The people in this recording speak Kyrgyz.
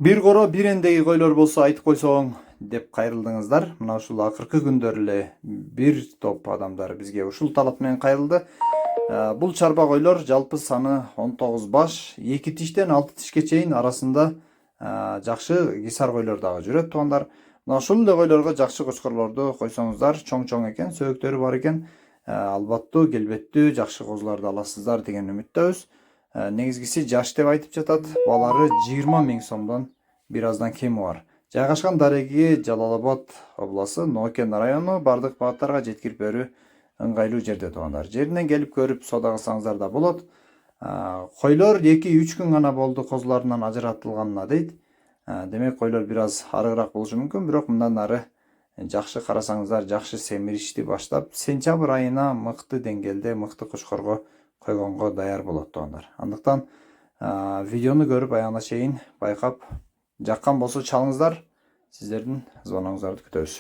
Bir qoro bir endegi koйлor болсо айтып койсоң деп кайрылдыңыздар. Мына ушул акыркы күндөр эле бир топ адамдар бизге ушул талап менен кайрылды. Бул чарба койлор жалпы саны 19 баш, 2 тиштен 6 тишке чейин арасында жакшы кисар койлор дагы жүрөт туугандар. Мына ушул эле койлорго жакшы кочкорлорду койсоңуздар, чоң экен, сөйөктөрү бар экен, албаттуу келбеттүү жакшы козуларды аласыздар деген үмүттөбүз. Негизгиси жаш деп айтып жатат. Балары 20 миң сомдон бир аздан кеми бар. Жайгашкан дареги Жалал Абад областы Нокен району, бардык багыттарга жеткирип берүү ыңгайлуу жерде туугандар. Жеринен келип көрүп соода кылсаңыздар да болот. Койлор 2-3 күн гана болду козуларынан ажыратылганына дейт. Демек койлор бир аз арыгыраак болушу мүмкүн, бирок мындан ары жакшы карасаңыздар, жакшы семиришти баштап, сентябрь айына мыкты деңгээлде, мыкты кочкорго койгонго даяр болот туугандар. Андыктан видеону көрүп аягына чейин байкап жаккан болсо чалыңыздар. Сиздердин звоноңуздарды күтөбүз.